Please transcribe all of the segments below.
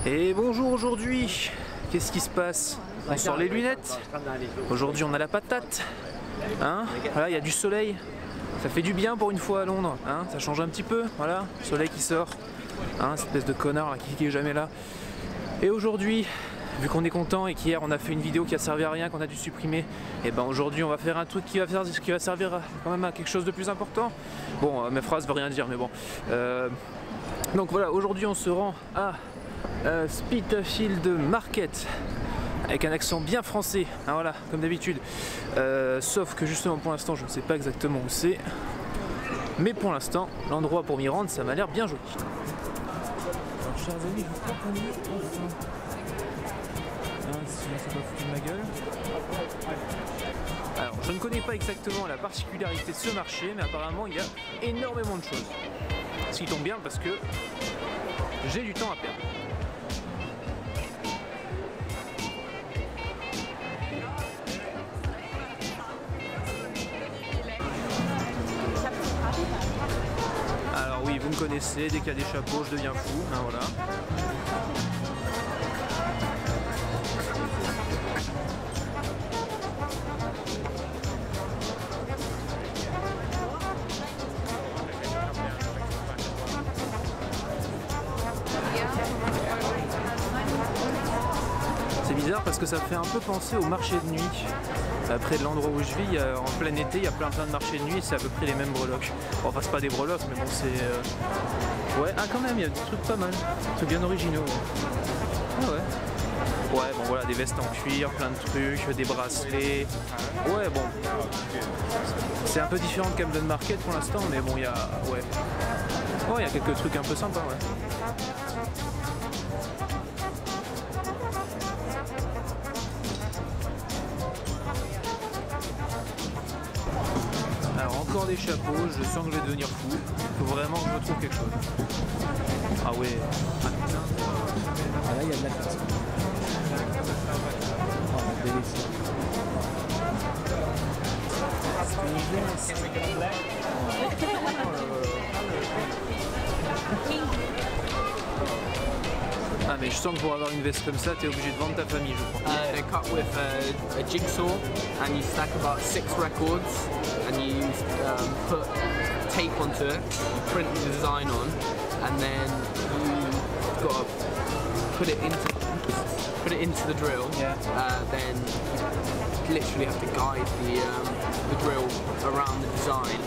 Et bonjour aujourd'hui, qu'est-ce qui se passe? On sort les lunettes. Aujourd'hui on a la patate. Hein, voilà, il y a du soleil. Ça fait du bien pour une fois à Londres. Hein, ça change un petit peu. Voilà, soleil qui sort. Hein, cette espèce de connard là, qui est jamais là. Et aujourd'hui, vu qu'on est content et qu'hier on a fait une vidéo qui a servi à rien, qu'on a dû supprimer, et ben aujourd'hui on va faire un truc qui va servir quand même à quelque chose de plus important. Bon, mes phrases ne veulent rien dire, mais bon. Donc voilà, aujourd'hui on se rend à Spitalfields Market avec un accent bien français, hein, voilà, comme d'habitude. Sauf que justement pour l'instant je ne sais pas exactement où c'est, mais pour l'instant l'endroit pour m'y rendre ça m'a l'air bien joli. Alors chers amis, je crois qu'on est enfin. Sinon ça va foutre de ma gueule. Alors je ne connais pas exactement la particularité de ce marché, mais apparemment il y a énormément de choses. Ce qui tombe bien parce que j'ai du temps à perdre. Alors oui, vous me connaissez, dès qu'il y a des chapeaux, je deviens fou, hein, voilà. C'est bizarre parce que ça fait un peu penser au marché de nuit. Près de l'endroit où je vis, en plein été, il y a plein de marchés de nuit, c'est à peu près les mêmes breloques. Bon, enfin, c'est pas des breloques, mais bon, c'est... Ouais, ah quand même, il y a des trucs pas mal, des trucs bien originaux. Ah ouais. Ouais, bon voilà, des vestes en cuir, plein de trucs, des bracelets. Ouais, bon. C'est un peu différent de Camden Market pour l'instant, mais bon, il y a... Ouais. Ouais, il y a quelques trucs un peu sympas, ouais. Alors encore des chapeaux, je sens que je vais devenir fou. Il faut vraiment que je trouve quelque chose. Ah ouais. Ah putain. Ah là il y a de la classe. Oh la délice. Ah mais je sens que pour avoir une veste comme ça, t'es obligé de vendre ta famille, je crois. They're cut with a jigsaw, and you stack about 6 records, and you put tape onto it, you print the design on, and then you've got to put it into the drill. Yeah. Then you literally have to guide the drill around the design.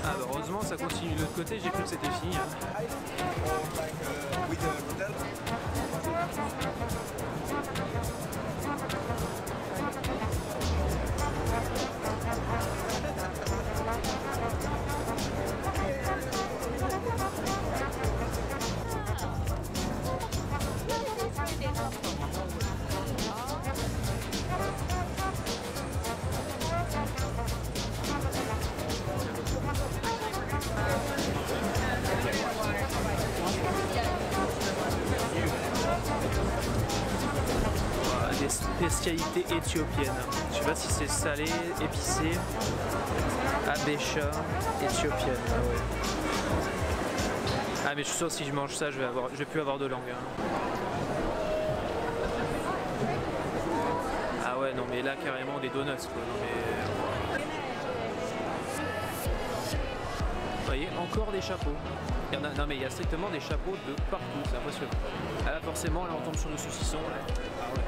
Ah bah heureusement ça continue de l'autre côté, j'ai cru que c'était fini. Hein. Des spécialités éthiopiennes. Je sais pas si c'est salé, épicé. Abécha éthiopienne. Ah ouais. Ah mais je suis sûr que si je mange ça, je vais plus avoir de langue. Hein. Ah ouais non mais là carrément des donuts quoi. Non, mais... Vous voyez, encore des chapeaux. Non mais il y a strictement des chapeaux de partout, c'est impressionnant. Ah là forcément, là on tombe sur le saucisson. Là. Ah ouais.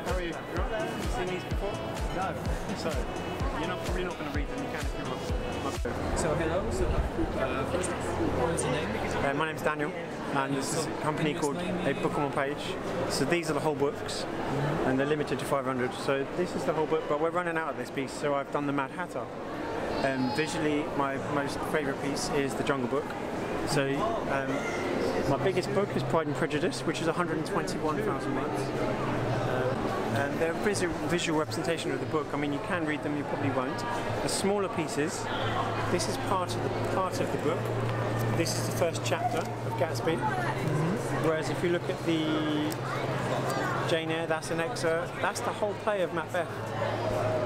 How are you? You've seen these before? No. So, you're probably not going to read them. You can if you want. So hello, first what is your name? My name's Daniel, and this is a company called A Book on One Page. So these are the whole books, and they're limited to 500. So this is the whole book, but we're running out of this piece, so I've done the Mad Hatter. Visually, my most favourite piece is the Jungle Book. So my biggest book is Pride and Prejudice, which is 121,000 words. They're a visual representation of the book. I mean, you can read them, you probably won't. The smaller pieces, this is part of the book. This is the first chapter of Gatsby. Whereas if you look at the Jane Eyre, that's an excerpt. That's the whole play of Macbeth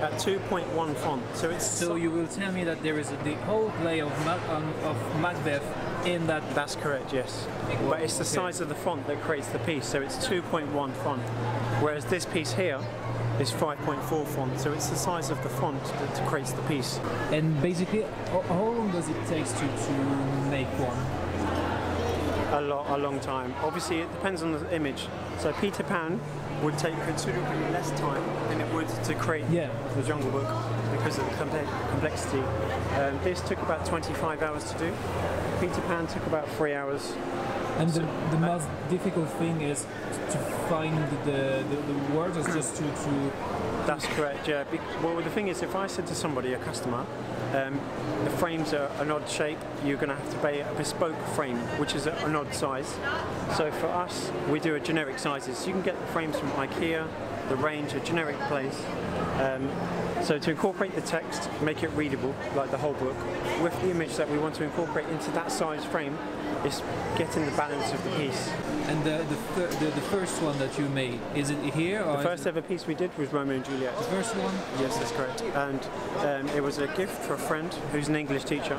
at 2.1 font. So you will tell me that there is the whole play of Macbeth in that. That's correct, yes. But it's the size of the font that creates the piece. So it's 2.1 font. Whereas this piece here is 5.4 font. So it's the size of the font that creates the piece. And basically, how long does it take to make one? A long time. Obviously, it depends on the image. So Peter Pan would take considerably less time than it would to create the Jungle Book because of the complexity. This took about 25 hours to do. Peter Pan took about 3 hours. And the most difficult thing is to find the words, or just to... That's correct, yeah. Well, the thing is, if I said to somebody, a customer, the frames are an odd shape, you're going to have to buy a bespoke frame, which is an odd size. So for us, we do a generic sizes. So you can get the frames from IKEA, the range, a generic place. So to incorporate the text, make it readable, like the whole book, with the image that we want to incorporate into that size frame, is getting the balance of the piece. And the first one that you made, is it here? Or the first ever piece we did was Romeo and Juliet. The first one? Yes, that's correct. And it was a gift for a friend who's an English teacher.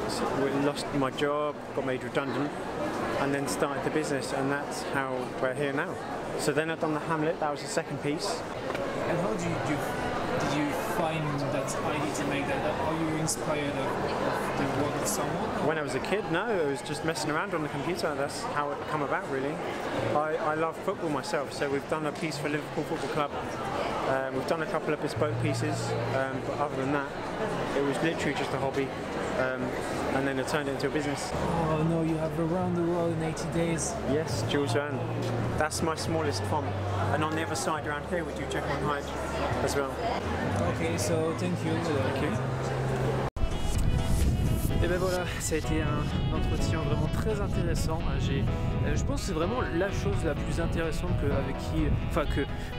So we lost my job, got made redundant, and then started the business, and that's how we're here now. So then I've done the Hamlet, that was the second piece. And how did you find that idea to make that? Are you inspired of the work of someone? When I was a kid, no, I was just messing around on the computer. That's how it come about, really. I love football myself, so we've done a piece for Liverpool Football Club. We've done a couple of bespoke pieces, but other than that, it was literally just a hobby. And then it turned into a business. Oh no, you have Around the World in 80 Days. Yes, Jules Verne. That's my smallest font. And on the other side around here we do Jekyll and Hyde as well. Ok, so thank you. Thank you. Et ben voilà, ça a été un entretien vraiment très intéressant. Je pense que c'est vraiment la chose la plus intéressante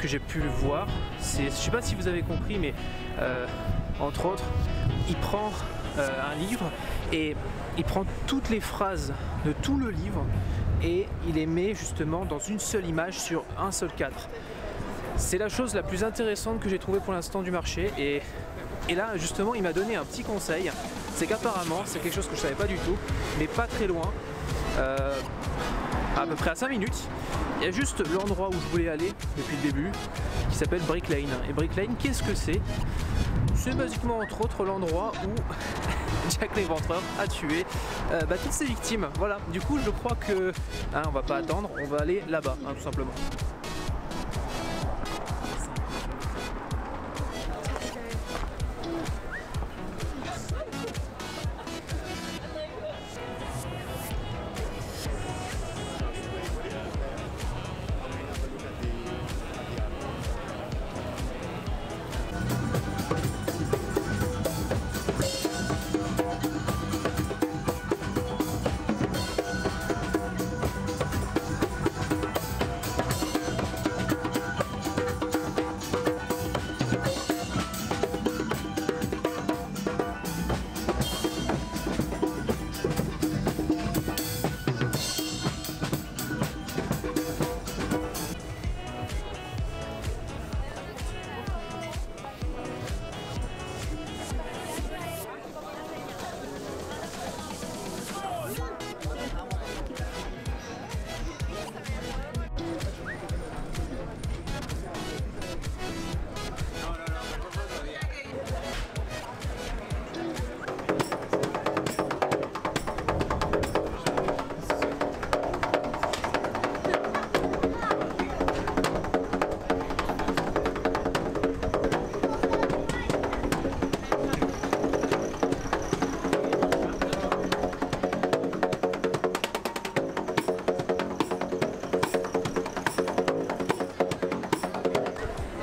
que j'ai pu le voir. Je sais pas si vous avez compris, mais entre autres, il prend un livre et il prend toutes les phrases de tout le livre et il les met justement dans une seule image sur un seul cadre. C'est la chose la plus intéressante que j'ai trouvée pour l'instant du marché et là justement il m'a donné un petit conseil, c'est qu'apparemment c'est quelque chose que je savais pas du tout, mais pas très loin, à peu près à 5 minutes, il y a juste l'endroit où je voulais aller depuis le début qui s'appelle Brick Lane. Et Brick Lane, qu'est-ce que c'est? C'est basiquement entre autres l'endroit où Jack l'Éventreur a tué toutes ses victimes. Voilà, du coup je crois que on va pas attendre, on va aller là-bas, tout simplement.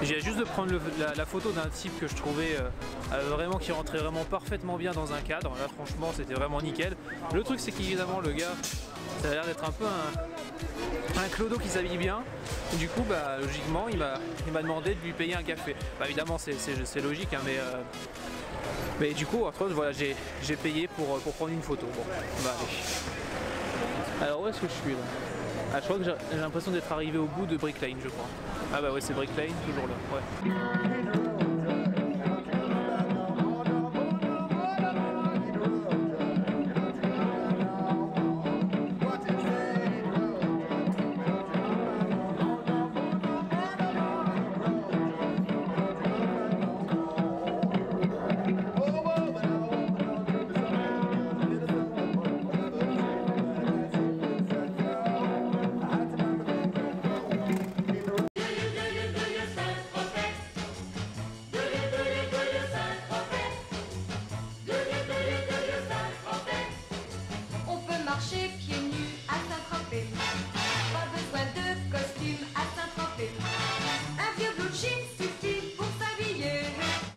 J'ai juste de prendre la photo d'un type que je trouvais vraiment qui rentrait vraiment parfaitement bien dans un cadre. Là franchement c'était vraiment nickel. Le truc c'est qu'évidemment le gars, ça a l'air d'être un peu un clodo qui s'habille bien. Et du coup, bah, logiquement, il m'a demandé de lui payer un café. Bah, évidemment, c'est logique, hein, mais du coup, entre autres, voilà, j'ai payé pour prendre une photo. Bon, bah allez. Alors, où est-ce que je suis là? Ah, je crois que j'ai l'impression d'être arrivé au bout de Brick Lane, je crois. Ah bah ouais, c'est Brick Lane, toujours là. Ouais.